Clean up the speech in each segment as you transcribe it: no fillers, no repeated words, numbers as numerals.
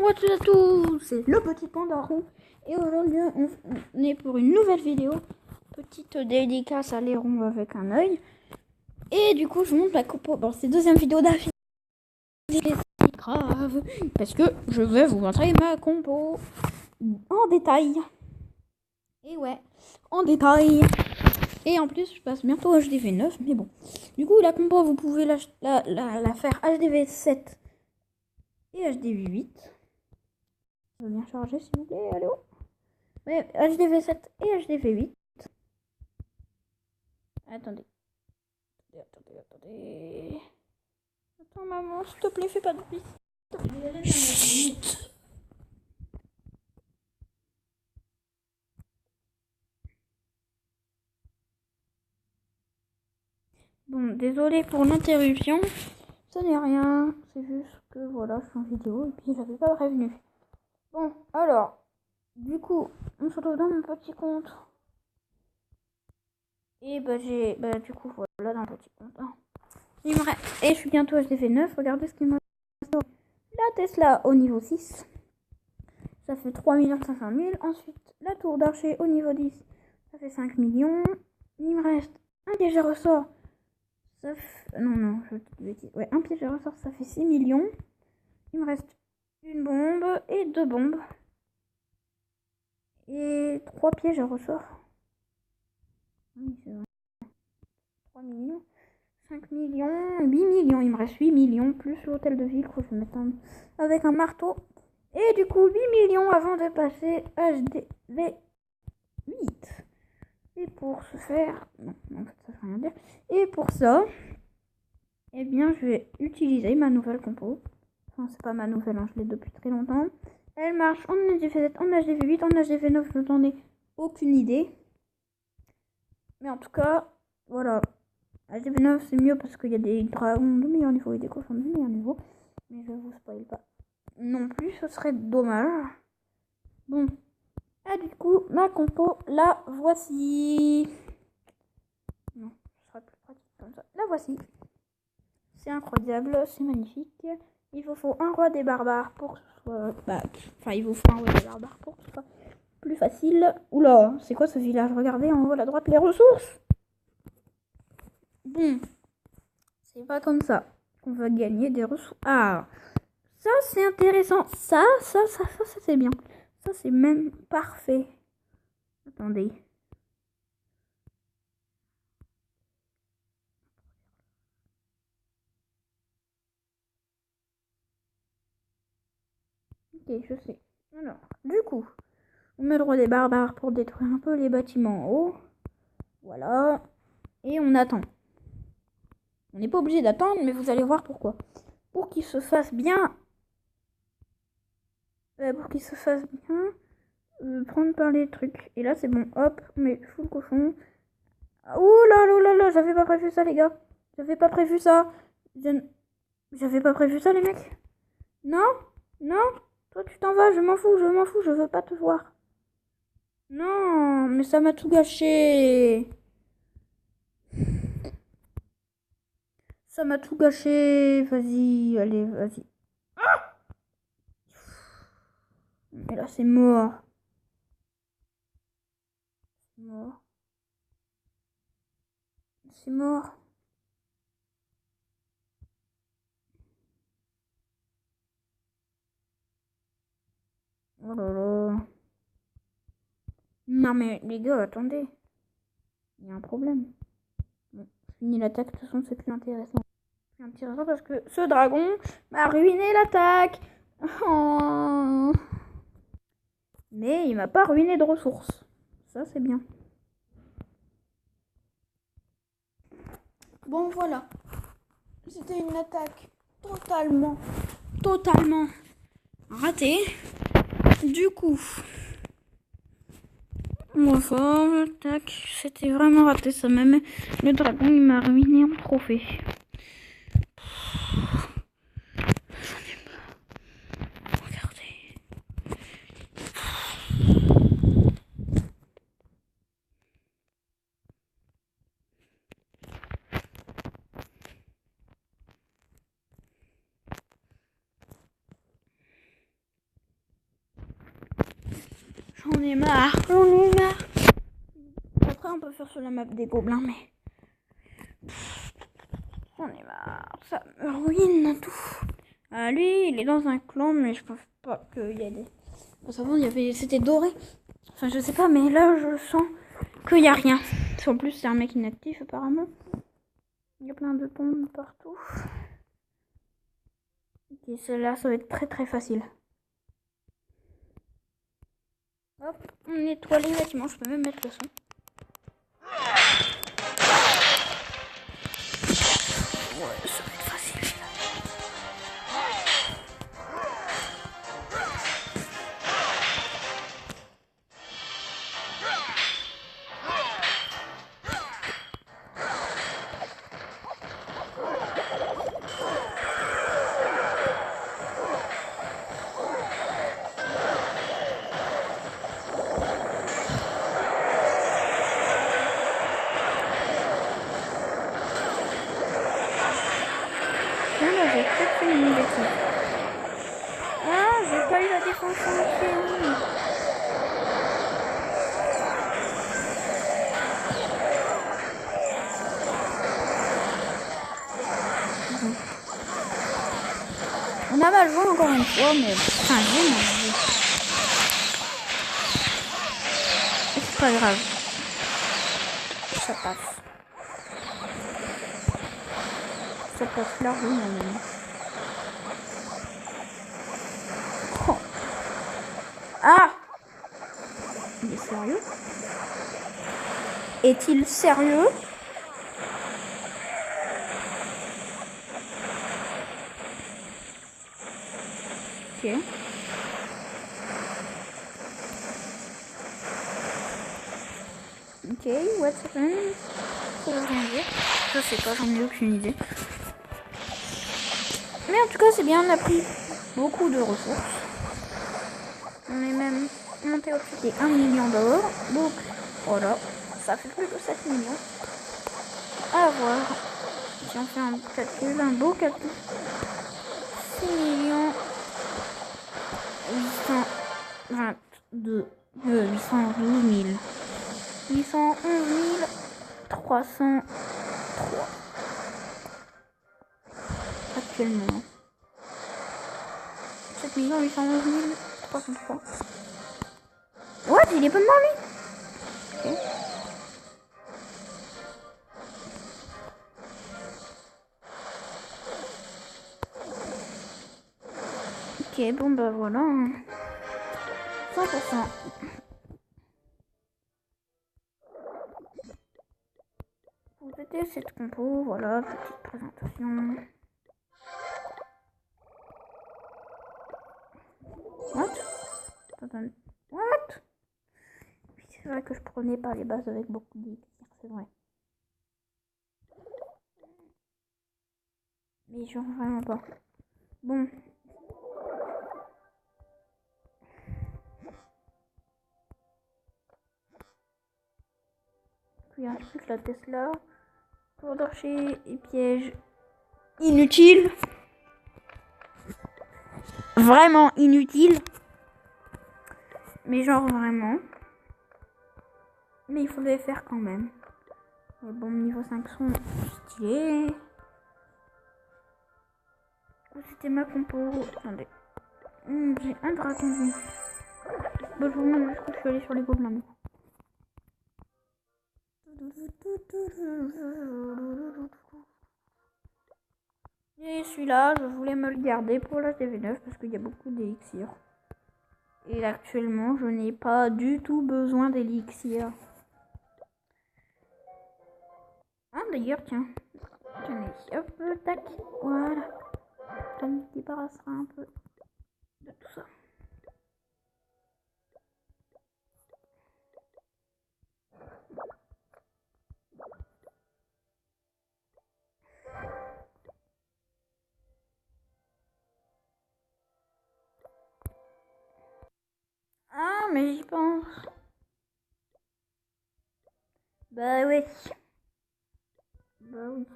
Bonjour à tous et à tous, c'est le petit panda roux et aujourd'hui on est pour une nouvelle vidéo, petite dédicace à Léron avec un œil. Et du coup je vous montre la compo, bon c'est deuxième vidéo d'affilée, c'est grave, parce que je vais vous montrer ma compo en détail. Et ouais, en détail. Et en plus je passe bientôt HDV 9, mais bon. Du coup la compo vous pouvez la faire HDV 7 et HDV 8. Ça va bien charger s'il vous plaît, allô. Ouais, HDV 7 et HDV 8. Attendez. Attends maman, s'il te plaît, fais pas de bruit. Chut. Bon, désolé pour l'interruption. Ce n'est rien. C'est juste que voilà, je suis en vidéo et puis j'avais pas prévenu. Bon, alors, du coup, on se retrouve dans mon petit compte. Et du coup, voilà, dans le petit compte. Hein. Et je suis bientôt HDV 9. Regardez ce qu'il me reste. La Tesla au niveau 6. Ça fait 3 500 000. Ensuite, la tour d'archer au niveau 10. Ça fait 5 millions. Il me reste un piège à ressort. Ça fait... Non, je dis bêtise. Ouais, un piège à ressort, ça fait 6 millions. Il me reste une bombe et 2 bombes. Et 3 pièges à ressort. Oui, c'est vrai. 3 millions. 5 millions. 8 millions. Il me reste 8 millions. Plus l'hôtel de ville que je vais mettre avec un marteau. Et du coup, 8 millions avant de passer HDV 8. Et pour ce faire... Non, en fait, ça veut rien dire. Et pour ça, eh bien, je vais utiliser ma nouvelle compo. Enfin, c'est pas ma nouvelle, hein, je l'ai depuis très longtemps. Elle marche en HDV 7, en HDV 8, en HDV 9, je n'en ai aucune idée. Mais en tout cas, voilà. HDV 9, c'est mieux parce qu'il y a des dragons de meilleur niveau et des cochons de meilleur niveau. Mais je vous spoil pas non plus, ce serait dommage. Bon. Ah, du coup, ma compo, la voici. Non, ce sera plus pratique comme ça. La voici. C'est incroyable, c'est magnifique. Il vous faut un roi des barbares pour que ce soit... il vous faut un roi des barbares pour que ce soit plus facile. Oula, c'est quoi ce village? Regardez en haut à la droite les ressources. Bon, c'est pas comme ça qu'on va gagner des ressources. Ah, ça c'est intéressant. Ça c'est bien. Ça c'est même parfait. Attendez. Ok, je sais. Alors, du coup, on met le roi des barbares pour détruire un peu les bâtiments en haut. Voilà. Et on attend. On n'est pas obligé d'attendre, mais vous allez voir pourquoi. Pour qu'il se fasse bien... prendre par les trucs. Et là, c'est bon. Hop, on met full cochon. Ouh là, j'avais pas prévu ça, les gars. J'avais pas prévu ça. J'avais pas prévu ça, les mecs. Non, non. Toi, tu t'en vas, je m'en fous, je veux pas te voir. Non, mais ça m'a tout gâché. Ça m'a tout gâché. Vas-y, allez, vas-y. Mais là, c'est mort. C'est mort. C'est mort. Oh là là. Non mais les gars, attendez. Il y a un problème. Bon, je finis l'attaque, de toute façon c'est plus intéressant. C'est intéressant parce que ce dragon m'a ruiné l'attaque. Oh. Mais il m'a pas ruiné de ressources. Ça c'est bien. Bon voilà. C'était une attaque totalement ratée. Du coup... Enfin, tac, c'était vraiment raté ça même. Le dragon il m'a ruiné en trophée. J'en ai marre. Regardez. J'en ai marre, j'en ai marre. Après, on peut faire sur la map des gobelins, mais... J'en ai marre, ça me ruine tout. Ah, lui, il est dans un clan, mais je pense pas qu'il y a des... Parce qu'avant, c'était doré. Enfin, je sais pas, mais là, je sens qu'il y a rien. En plus, c'est un mec inactif, apparemment. Il y a plein de tombes partout. Ok, celle-là, ça va être très très facile. Hop, on nettoie les bâtiments. Je peux même mettre le son. Ouais, ça va être facile. Ah, là, j'ai peut-être fait une bêtise. Ah, j'ai pas eu la défense entière. On a mal joué encore une fois, mais enfin, j'ai mal joué. C'est pas grave. Ça passe. Ça passe largement même. Oh. Ah! Il est sérieux? Est-il sérieux? Ok. Ok, what's happened? Ça veut rien dire. Je sais pas, j'en ai aucune idée. Mais en tout cas, c'est bien, on a pris beaucoup de ressources. On est même monté au-dessus des 1 million d'or. Donc, voilà, ça fait plus que 7 millions. À voir. Si on fait un calcul, un beau calcul. 6 millions 822 812 000 811 303 actuellement. 7 811 303. What? Il est pas mort lui? Ok. Ok, bon bah voilà. 100%. Pour c'était cette compo, voilà, petite présentation. What? Attends. What? Oui, c'est vrai que je prenais pas les bases avec beaucoup d'élixir, c'est vrai. Mais genre vraiment pas. Bon. Puis ensuite la Tesla. Pour d'archer et piège. Inutile. Vraiment inutile. Mais genre vraiment. Mais il faut les faire quand même. Mais bon, niveau 5 sont stylés. C'était ma compo. Attendez. J'ai un dragon. Bon, je vous montre jusqu'où je suis allée sur les gobelins. Et celui-là, je voulais me le garder pour la TV9 parce qu'il y a beaucoup d'élixir. Et actuellement, je n'ai pas du tout besoin d'élixir. Ah, d'ailleurs, tiens. Tenez, hop, tac. Voilà. Ça me débarrassera un peu de tout ça. Ah, mais j'y pense. Bah oui. Bah oui.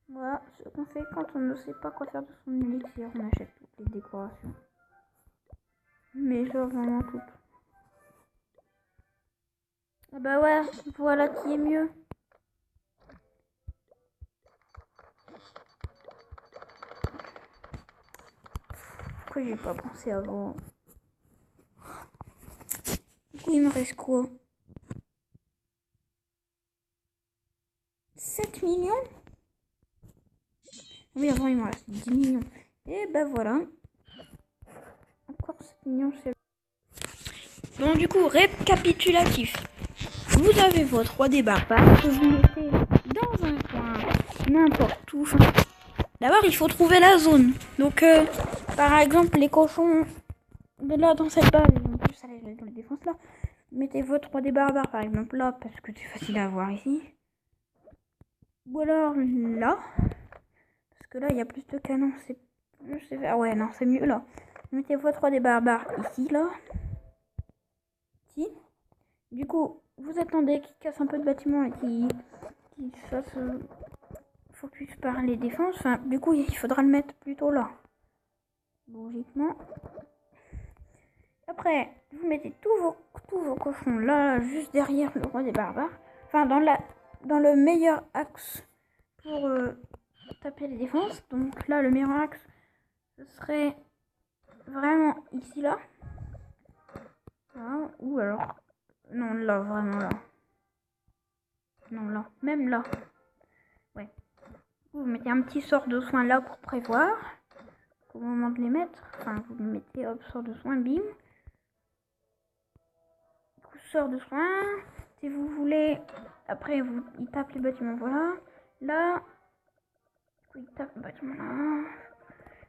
Voilà ce qu'on fait quand on ne sait pas quoi faire de son élixir. On achète toutes les décorations. Mais genre vraiment toutes. Ah bah ouais, voilà qui est mieux. Pourquoi j'ai pas pensé avant? Du coup, il me reste quoi? 7 millions? Oui, avant, il me reste 10 millions. Et bah voilà. Encore 7 millions, c'est... Bon, du coup, récapitulatif. Vous avez votre roi des barbares que vous mettez dans un coin, n'importe où. D'abord, il faut trouver la zone. Donc, par exemple, les cochons de là, dans cette base, ils vont plus aller dans les défenses là. Mettez votre roi des barbares, par exemple, là, parce que c'est facile à voir ici. Ou alors là. Parce que là, il y a plus de canons. Ah ouais, non, c'est mieux là. Mettez votre roi des barbares ici, là. Ici. Du coup, vous attendez qu'il casse un peu de bâtiment et qu'il fasse focus par les défenses. Enfin, du coup, il faudra le mettre plutôt là. Logiquement. Après, vous mettez tous vos cochons là, juste derrière le roi des barbares. Enfin, dans le meilleur axe pour taper les défenses. Donc là, le meilleur axe, ce serait vraiment ici, là. Voilà. Ou alors... Non, là, vraiment là. Non, là. Même là. Ouais. Vous mettez un petit sort de soin là pour prévoir. Au moment de les mettre. Enfin, vous mettez, hop, sort de soin, bim. Sort de soin. Si vous voulez... Après, il tape les bâtiments, voilà. Là... Il tape le bâtiment là.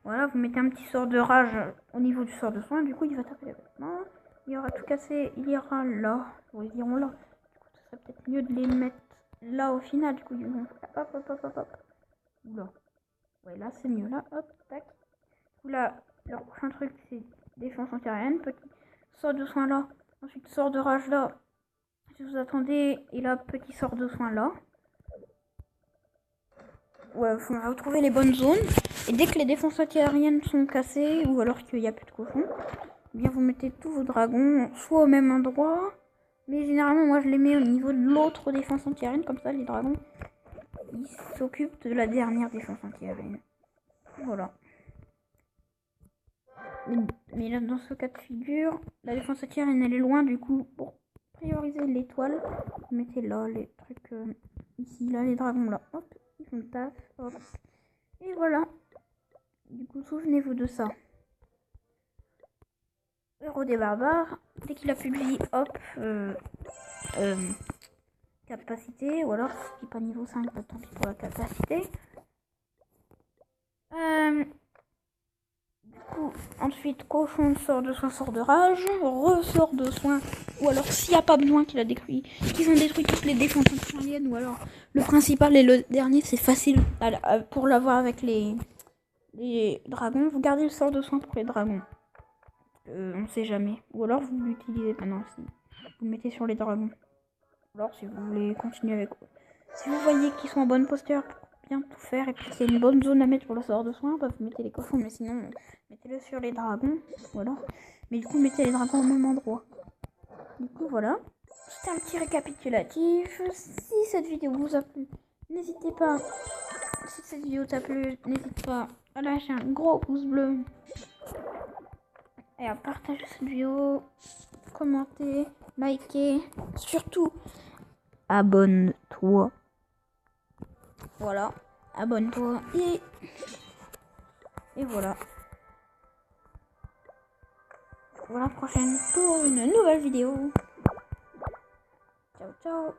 Voilà, vous mettez un petit sort de rage au niveau du sort de soin. Du coup, il va taper les bâtiments. Il aura tout cassé. Il ira là. Bon, ils iront là. Du coup, ce serait peut-être mieux de les mettre là au final. Du coup, ils vont... Hop, hop, hop, hop, hop. Là. Ouais, là, c'est mieux. Là, hop, tac. Du coup, là, leur prochain truc, c'est défense antiaérienne. Petit sort de soin là. Ensuite, sort de rage là. Si vous attendez. Et là, petit sort de soin là. Ouais, faut retrouver les bonnes zones. Et dès que les défenses antiaériennes sont cassées, ou alors qu'il n'y a plus de cochons, eh bien vous mettez tous vos dragons soit au même endroit, mais généralement moi je les mets au niveau de l'autre défense antiaérienne, comme ça les dragons ils s'occupent de la dernière défense antiaérienne. Voilà. Mais là dans ce cas de figure, la défense antiaérienne elle est loin, du coup pour prioriser l'étoile, vous mettez là les trucs ici, là les dragons là, hop, ils font le taf, hop. Et voilà. Du coup, souvenez-vous de ça. Héros des barbares, dès qu'il a plus de vie, hop, capacité, ou alors si pas niveau 5, bah, tant pis pour la capacité. Du coup, ensuite, cochon sort de soin, sort de rage, ressort de soin, ou alors s'il n'y a pas besoin qu'ils ont détruit toutes les défenses antiaériennes, ou alors le principal et le dernier, c'est facile pour l'avoir avec les dragons. Vous gardez le sort de soin pour les dragons. On sait jamais. Ou alors vous l'utilisez maintenant si vous le mettez sur les dragons. Ou alors si vous voulez continuer avec eux. Si vous voyez qu'ils sont en bonne posture pour bien tout faire et puis qu'il y a une bonne zone à mettre pour le sort de soin, bah vous mettez les cochons, mais sinon mettez-le sur les dragons. Voilà. Mais du coup mettez les dragons au même endroit. Du coup voilà. C'était un petit récapitulatif. Si cette vidéo vous a plu, n'hésitez pas. Si cette vidéo t'a plu, n'hésite pas à lâcher un gros pouce bleu. Et à partager cette vidéo, commenter, liker, surtout abonne-toi. Voilà, abonne-toi et voilà. Pour la prochaine pour une nouvelle vidéo. Ciao ciao.